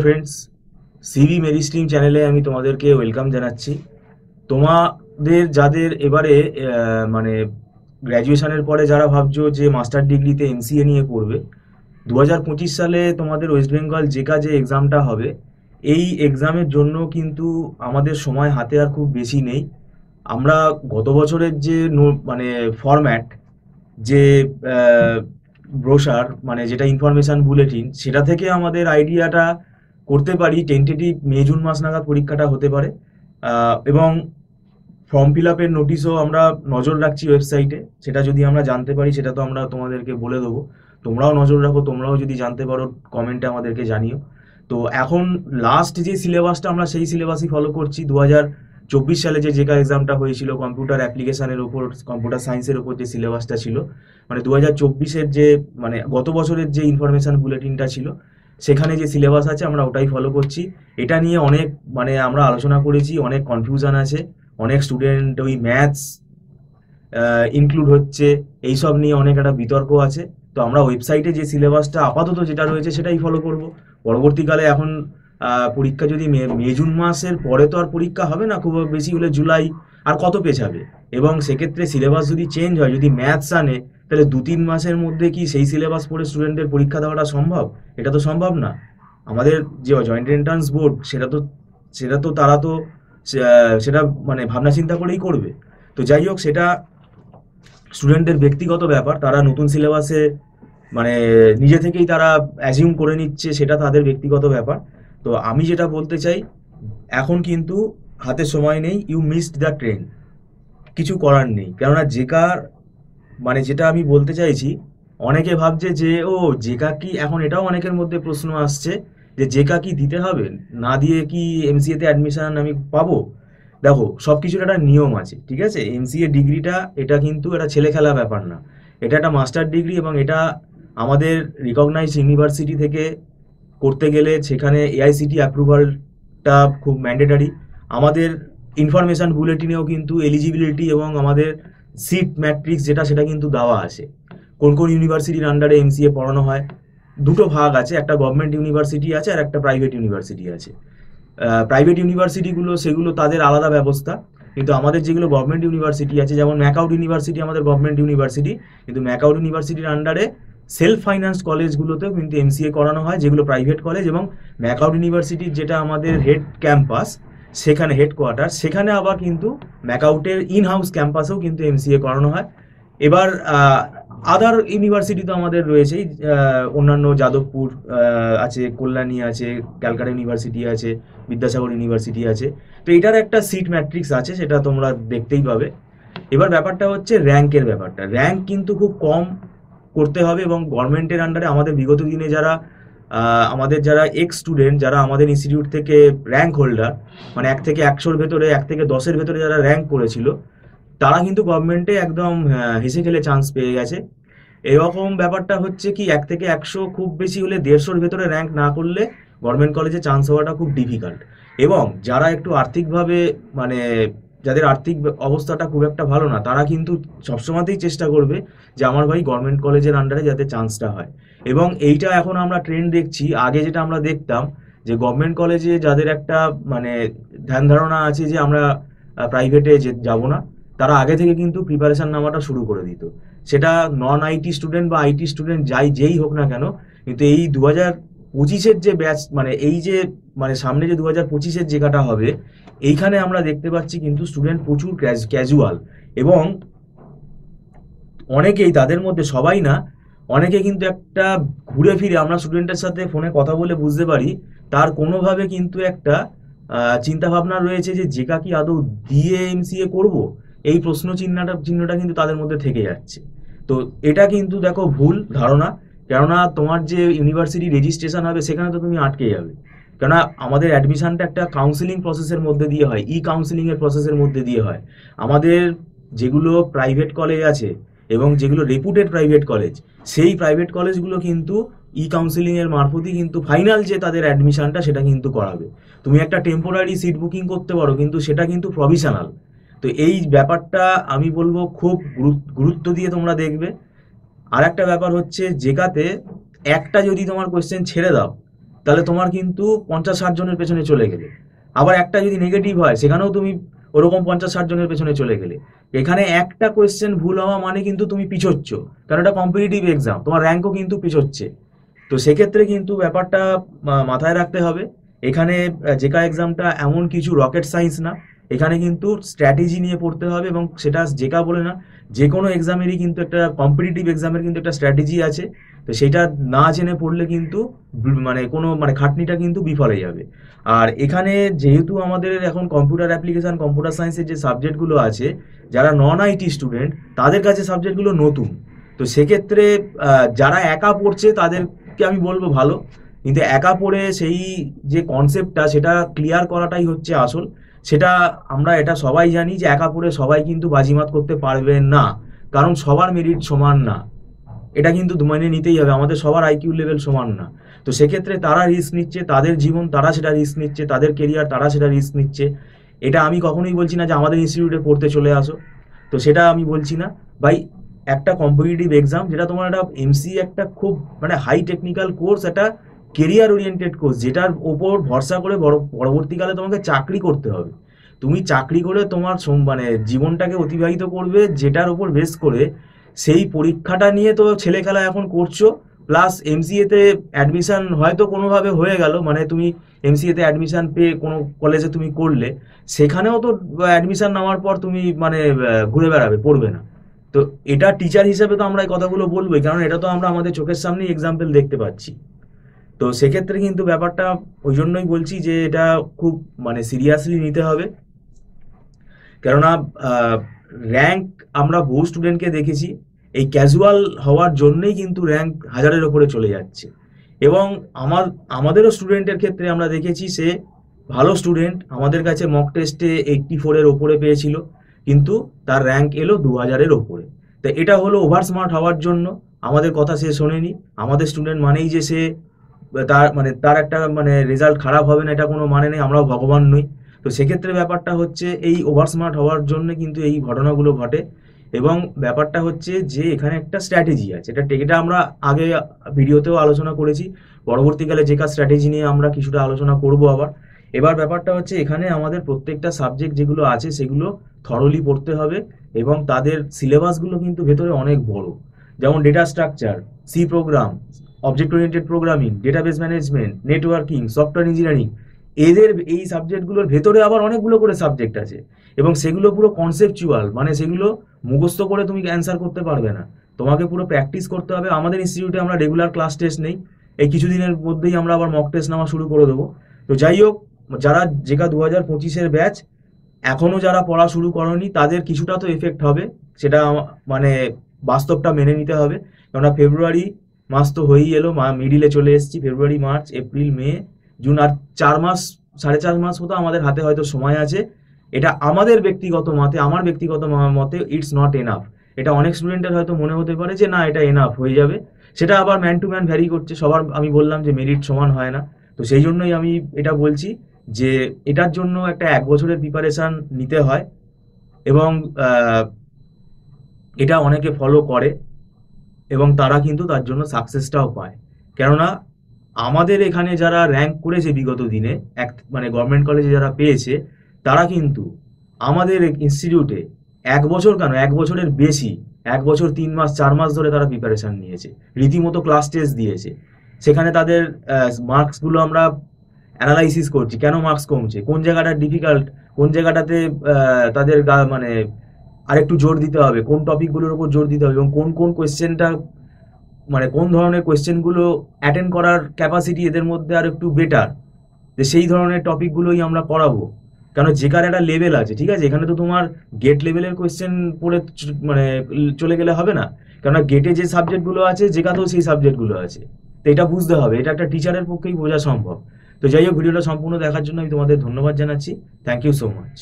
Friends, CV মেরিস্ট্রিম চ্যানেলে আমি তোমাদেরকে ওয়েলকাম জানাচ্ছি। তোমাদের যাদের এবারে মানে গ্র্যাজুয়েশনের পরে যারা ভাবছো যে মাস্টার ডিগ্রিতে এমসিএ নিয়ে পড়বে, 2025 সালে তোমাদের ওয়েস্ট বেঙ্গল জেকা যে এক্সামটা হবে, এই এক্সামের জন্য কিন্তু আমাদের সময় হাতে আর খুব বেশি নেই। আমরা গত বছরের যে মানে ফরম্যাট, যে ব্রোশার মানে যেটা ইনফরমেশন বুলেটিন, সেটা থেকে আমাদের আইডিয়াটা করতে পারি টেন্টেটিভ মে জুন মাস নাগাদ পরীক্ষাটা হতে পারে। এবং ফর্ম ফিল আপের নোটিশও আমরা নজর রাখছি ওয়েবসাইটে, সেটা যদি আমরা জানতে পারি সেটা তো আমরা তোমাদেরকে বলে দেবো। তোমরাও নজর রাখো, তোমরাও যদি জানতে পারো কমেন্টে আমাদেরকে জানিও। তো এখন লাস্ট যে সিলেবাসটা, আমরা সেই সিলেবাসই ফলো করছি। 2024 সালে যে জেকা এক্সামটা হয়েছিল কম্পিউটার অ্যাপ্লিকেশনের ওপর, কম্পিউটার সায়েন্সের ওপর যে সিলেবাসটা ছিল, মানে 2024-এর যে মানে গত বছরের যে ইনফরমেশন বুলেটিনটা ছিল, সেখানে যে সিলেবাস আছে আমরা ওটাই ফলো করছি। এটা নিয়ে অনেক মানে আমরা আলোচনা করেছি, অনেক কনফিউশন আছে, অনেক স্টুডেন্ট ওই ম্যাথস ইনক্লুড হচ্ছে, এইসব নিয়ে অনেক একটা বিতর্ক আছে। তো আমরা ওয়েবসাইটে যে সিলেবাসটা আপাতত যেটা রয়েছে সেটাই ফলো করব। পরবর্তীকালে এখন পরীক্ষা যদি মে জুন মাসের পরে, তো আর পরীক্ষা হবে না, খুব বেশি হলে জুলাই, আর কত পেছাবে। এবং সেক্ষেত্রে সিলেবাস যদি চেঞ্জ হয়, যদি ম্যাথস আনে, তাহলে 2-3 মাসের মধ্যে কি সেই সিলেবাস পড়ে স্টুডেন্টদের পরীক্ষা দেওয়াটা সম্ভব? এটা তো সম্ভব না। আমাদের যে জয়েন্ট এন্ট্রান্স বোর্ড, সেটা তো তারা তো সেটা মানে ভাবনা চিন্তা করেই করবে। তো যাই হোক, সেটা স্টুডেন্টদের ব্যক্তিগত ব্যাপার, তারা নতুন সিলেবাসে মানে নিজে থেকেই তারা অ্যাজিউম করে নিচ্ছে, সেটা তাদের ব্যক্তিগত ব্যাপার। তো আমি যেটা বলতে চাই, এখন কিন্তু হাতে সময় নেই, ইউ মিসড দ্য ট্রেন, কিছু করার নেই। কেননা জেকার মানে যেটা আমি বলতে চাইছি, অনেকে ভাবছে যে ও জেকা কি, এখন এটাও অনেকের মধ্যে প্রশ্ন আসছে যে জেকা কি দিতে হবে, না দিয়ে কি এমসিএতে অ্যাডমিশন আমি পাবো? দেখো, সব কিছুর একটা নিয়ম আছে, ঠিক আছে? এমসিএ ডিগ্রিটা এটা কিন্তু এটা ছেলে খেলা ব্যাপার না, এটা একটা মাস্টার ডিগ্রি, এবং এটা আমাদের রিকগনাইজড ইউনিভার্সিটি থেকে করতে গেলে সেখানে এআইসিটি অ্যাপ্রুভালটা খুব ম্যান্ডেটারি। আমাদের ইনফরমেশন বুলেটিনেও কিন্তু এলিজিবিলিটি এবং আমাদের সিট ম্যাট্রিক্স যেটা, সেটা কিন্তু দেওয়া আছে। কোন কোন ইউনিভার্সিটির আন্ডারে এমসিএ পড়ানো হয়, দুটো ভাগ আছে, একটা গভর্নমেন্ট ইউনিভার্সিটি আছে আর একটা প্রাইভেট ইউনিভার্সিটি আছে। প্রাইভেট ইউনিভার্সিটিগুলো সেগুলো তাদের আলাদা ব্যবস্থা, কিন্তু আমাদের যেগুলো গভর্নমেন্ট ইউনিভার্সিটি আছে, যেমন ম্যাকআউট ইউনিভার্সিটি আমাদের গভর্নমেন্ট ইউনিভার্সিটি, কিন্তু ম্যাকআউট ইউনিভার্সিটির আন্ডারে সেলফ ফাইন্যান্স কলেজগুলোতেও কিন্তু এমসিএ করানো হয়, যেগুলো প্রাইভেট কলেজ। এবং ম্যাকআউট ইউনিভার্সিটির যেটা আমাদের হেড ক্যাম্পাস, সেখানে হেডকোয়ার্টার, সেখানে আবার কিন্তু ম্যাকআউটের ইন হাউস ক্যাম্পাসেও কিন্তু এমসিএ করানো হয়। এবার আদার ইউনিভার্সিটি তো আমাদের রয়েছেই, অন্যান্য যাদবপুর আছে, কল্যাণী আছে, ক্যালকাটা ইউনিভার্সিটি আছে, বিদ্যাসাগর ইউনিভার্সিটি আছে। তো এটার একটা সিট ম্যাট্রিক্স আছে, সেটা তোমরা দেখতেই পাবে। এবার ব্যাপারটা হচ্ছে র্যাঙ্কের ব্যাপারটা, র্যাঙ্ক কিন্তু খুব কম করতে হবে। এবং গভর্নমেন্টের আন্ডারে আমাদের বিগত দিনে যারা আমাদের যারা এক্স স্টুডেন্ট, যারা আমাদের ইনস্টিটিউট থেকে র্যাঙ্ক হোল্ডার, মানে 1 থেকে 100-র ভেতরে, 1 থেকে 10-এর ভেতরে যারা র্যাঙ্ক করেছিল, তারা কিন্তু গভর্নমেন্টে একদম হেসে খেলে চান্স পেয়ে গেছে। এরকম ব্যাপারটা হচ্ছে কি, 1 থেকে 100, খুব বেশি হলে 150-র ভেতরে র্যাঙ্ক না করলে গভর্নমেন্ট কলেজে চান্স হওয়াটা খুব ডিফিকাল্ট। এবং যারা একটু আর্থিকভাবে মানে যাদের আর্থিক অবস্থাটা খুব একটা ভালো না, তারা কিন্তু সবসময়তেই চেষ্টা করবে যে আমার ভাই গভর্নমেন্ট কলেজের আন্ডারে যাতে চান্সটা হয়। এবং এইটা এখন আমরা ট্রেন্ড দেখছি। আগে যেটা আমরা দেখতাম যে গভর্নমেন্ট কলেজে যাদের একটা মানে ধ্যান ধারণা আছে যে আমরা প্রাইভেটে যাব না, তারা আগে থেকে কিন্তু প্রিপারেশন নেওয়াটা শুরু করে দিত। সেটা নন আইটি স্টুডেন্ট বা আইটি স্টুডেন্ট যেই হোক না কেন। কিন্তু এই 2025-এর যে ব্যাচ, মানে এই যে মানে সামনে যে 2025-এর জায়গাটা হবে, এইখানে আমরা দেখতে পাচ্ছি কিন্তু স্টুডেন্ট প্রচুর ক্যাজুয়াল। এবং অনেকেই, তাদের মধ্যে সবাই না, অনেকে কিন্তু একটা ঘুরে ফিরে আমরা স্টুডেন্টের সাথে ফোনে কথা বলে বুঝতে পারি তার কোনোভাবে কিন্তু একটা চিন্তা ভাবনা রয়েছে যে জেকা কি আদৌ দিয়ে এমসিএ করব, এই চিহ্নটা কিন্তু তাদের মধ্যে থেকে যাচ্ছে। তো এটা কিন্তু দেখো ভুল ধারণা। কেননা তোমার যে ইউনিভার্সিটি রেজিস্ট্রেশন হবে, সেখানে তো তুমি আটকে যাবে। কেননা আমাদের অ্যাডমিশনটা একটা কাউন্সিলিং প্রসেসের মধ্যে দিয়ে হয়, কাউন্সিলিং এর প্রসেসের মধ্যে দিয়ে হয়। আমাদের যেগুলো প্রাইভেট কলেজ আছে এবং যেগুলো রেপুটেড প্রাইভেট কলেজ, সেই প্রাইভেট কলেজগুলো কিন্তু কাউন্সিলিং এর মারফতই কিন্তু ফাইনাল যে তাদের অ্যাডমিশনটা, সেটা কিন্তু করাবে। তুমি একটা টেম্পোরারি সিট বুকিং করতে পারো, কিন্তু সেটা কিন্তু প্রভিশনাল। তো এই ব্যাপারটা আমি বলবো খুব গুরুত্ব দিয়ে তোমরা দেখবে। আর একটা ব্যাপার হচ্ছে, জেকাতে একটা যদি তোমার কোয়েশ্চেন ছেড়ে দাও, তাহলে তোমার কিন্তু 50-60 জনের পেছনে চলে গেলে। আবার একটা যদি নেগেটিভ হয় সেখানেও তুমি ওরকম 50-60 জনের পেছনে চলে গেলে। এখানে একটা কোয়েশ্চেন ভুল হওয়া মানে কিন্তু তুমি পিছোচ্ছ, কারণ এটা কম্পিটিটিভ এক্সাম, তোমার র্যাঙ্কও কিন্তু পিছোচ্ছে। তো সেক্ষেত্রে কিন্তু ব্যাপারটা মাথায় রাখতে হবে। এখানে জেকা এক্সামটা এমন কিছু রকেট সায়েন্স না, এখানে কিন্তু স্ট্র্যাটেজি নিয়ে পড়তে হবে, এবং সেটা জেকা বলে না, যে কোনো এক্সামেরই কিন্তু একটা কম্পিটিটিভ এক্সামের কিন্তু একটা স্ট্র্যাটেজি আছে। তো সেটা না জেনে পড়লে কিন্তু মানে কোনো মানে খাটনিটা কিন্তু বিফলে যাবে। আর এখানে যেহেতু আমাদের এখন কম্পিউটার অ্যাপ্লিকেশন, কম্পিউটার সায়েন্সের যে সাবজেক্টগুলো আছে, যারা নন আইটি স্টুডেন্ট তাদের কাছে সাবজেক্টগুলো নতুন। তো সেক্ষেত্রে যারা একা পড়ছে তাদেরকে আমি বলবো ভালো, কিন্তু একা পড়ে সেই যে কনসেপ্টটা সেটা ক্লিয়ার করাটাই হচ্ছে আসল। সেটা আমরা এটা সবাই জানি যে একা পড়ে সবাই কিন্তু বাজিমাত করতে পারবে না, কারণ সবার মেরিট সমান না। এটা কিন্তু মেনে নিতেই হবে, আমাদের সবার আইকিউ লেভেল সমান না। তো সেক্ষেত্রে তারা রিস্ক নিচ্ছে, তাদের জীবন তারা সেটা রিস্ক নিচ্ছে, তাদের কেরিয়ার তারা সেটা রিস্ক নিচ্ছে। এটা আমি কখনোই বলছি না যে আমাদের ইনস্টিটিউটে পড়তে চলে আসো, তো সেটা আমি বলছি না ভাই। একটা কম্পিটিটিভ এক্সাম, যেটা তোমার একটা এমসি, একটা খুব মানে হাই টেকনিক্যাল কোর্স, একটা কেরিয়ার ওরিয়েন্টেড কোর্স, যেটার ওপর ভরসা করে পরবর্তীকালে তোমাকে চাকরি করতে হবে। তুমি চাকরি করে তোমার মানে জীবনটাকে অতিবাহিত করবে, যেটার ওপর বেস করে সেই পরীক্ষাটা নিয়ে তো ছেলে খেলা এখন করছো। প্লাস এমসিএতে অ্যাডমিশন হয়তো কোনোভাবে হয়ে গেল, মানে তুমি এমসিএতে অ্যাডমিশন পেয়ে কোনো কলেজে তুমি করলে, সেখানেও তো অ্যাডমিশন নেওয়ার পর তুমি মানে ঘুরে বেড়াবে, পড়বে না। তো এটা টিচার হিসেবে তো আমরা এই কথাগুলো বলবোই, কারণ এটা তো আমরা আমাদের চোখের সামনেই এক্সাম্পল দেখতে পাচ্ছি। তো সেক্ষেত্রে কিন্তু ব্যাপারটা ওই জন্যই বলছি যে এটা খুব মানে সিরিয়াসলি নিতে হবে। কেননা র্যাঙ্ক আমরা বহু স্টুডেন্টকে দেখেছি এই ক্যাজুয়াল হওয়ার জন্যই কিন্তু র্যাঙ্ক 1000-এর ওপরে চলে যাচ্ছে। এবং আমাদেরও স্টুডেন্টের ক্ষেত্রে আমরা দেখেছি, সে ভালো স্টুডেন্ট, আমাদের কাছে মক টেস্টে 84-এর ওপরে পেয়েছিল, কিন্তু তার র্যাঙ্ক এলো 2000-এর ওপরে। তো এটা হলো ওভার স্মার্ট হওয়ার জন্য। আমাদের কথা সে শোনেনি। আমাদের স্টুডেন্ট মানেই যে সে তার একটা মানে রেজাল্ট খারাপ হবে না, এটা কোনো মানে নেই, আমরাও ভগবান নই। তো সেক্ষেত্রে ব্যাপারটা হচ্ছে এই ওভার স্মার্ট হওয়ার জন্য কিন্তু এই ঘটনাগুলো ঘটে। এবং ব্যাপারটা হচ্ছে যে এখানে একটা স্ট্র্যাটেজি আছে, এটা আমরা আগে ভিডিওতেও আলোচনা করেছি। পরবর্তীকালে যে কাজ স্ট্র্যাটেজি নিয়ে আমরা কিছুটা আলোচনা করব আবার। এবার ব্যাপারটা হচ্ছে এখানে আমাদের প্রত্যেকটা সাবজেক্ট যেগুলো আছে সেগুলো থরলি পড়তে হবে, এবং তাদের সিলেবাসগুলো কিন্তু ভেতরে অনেক বড়। যেমন data structure, C program, object oriented programming, database management, networking, software engineering, এদের এই সাবজেক্টগুলোর ভেতরে আবার অনেকগুলো করে সাবজেক্ট আছে, এবং সেগুলো পুরো কনসেপচুয়াল, মানে সেগুলো মুখস্থ করে তুমি অ্যান্সার করতে পারবে না, তোমাকে পুরো প্র্যাকটিস করতে হবে। আমাদের ইনস্টিটিউটে আমরা রেগুলার ক্লাস টেস্ট নেই, এই কিছুদিনের মধ্যেই আমরা আবার মক টেস্ট নেওয়া শুরু করে দেবো। তো যাই হোক, যারা জেকা 2025-এর ব্যাচ এখনো যারা পড়া শুরু করনি, তাদের কিছুটা তো এফেক্ট হবে, সেটা মানে বাস্তবটা মেনে নিতে হবে। কেননা ফেব্রুয়ারি মাস তো হয়েই এলো, মিডিলে চলে এসেছি। ফেব্রুয়ারি, মার্চ, এপ্রিল, মে, জুন, আর 4 মাস, 4.5 মাস মতো আমাদের হাতে হয়তো সময় আছে। এটা আমাদের ব্যক্তিগত মতে, আমার ব্যক্তিগত মতে ইটস নট এনাফ। এটা অনেক স্টুডেন্টের হয়তো মনে হতে পারে যে না, এটা এনাফ হয়ে যাবে। সেটা আবার ম্যান টু ম্যান ভ্যারি করছে, সবার আমি বললাম যে মেরিট সমান হয় না। তো সেই জন্যই আমি এটা বলছি যে এটার জন্য একটা 1 বছরের প্রিপারেশন নিতে হয়, এবং এটা অনেকে ফলো করে, এবং তারা কিন্তু তার জন্য সাকসেসটাও পায়। কেননা আমাদের এখানে যারা র্যাঙ্ক করেছে বিগত দিনে, মানে গভর্নমেন্ট কলেজে যারা পেয়েছে, তারা কিন্তু আমাদের ইনস্টিটিউটে 1 বছর কেন, 1 বছরের বেশি, 1 বছর 3 মাস 4 মাস ধরে তারা প্রিপারেশন নিয়েছে, রীতিমতো ক্লাস টেস্ট দিয়েছে। সেখানে তাদের মার্কসগুলো আমরা অ্যানালাইসিস করছি, কেন মার্কস কমছে, কোন জায়গাটা ডিফিকাল্ট, কোন জায়গাটাতে তাদের মানে আরেকটু জোর দিতে হবে, কোন টপিকগুলোর উপর জোর দিতে হবে, এবং কোন কোন কোয়েশ্চেনটা মানে কোন ধরনের কোয়েশ্চেনগুলো অ্যাটেন্ড করার ক্যাপাসিটি এদের মধ্যে আর একটু বেটার, যে সেই ধরনের টপিকগুলোই আমরা পড়াবো। কারণ যেকার একটা লেভেল আছে, ঠিক আছে, এখানে তো তোমার গেট লেভেলের কোয়েশ্চেন পড়ে মানে চলে গেলে হবে না, কেননা গেটে যে সাবজেক্টগুলো আছে যেখানেও সেই সাবজেক্টগুলো আছে। তো এটা বুঝতে হবে, এটা একটা টিচারের পক্ষেই বোঝা সম্ভব। তো যাই হোক, ভিডিওটা সম্পূর্ণ দেখার জন্য আমি তোমাদের ধন্যবাদ জানাচ্ছি। Thank you so much.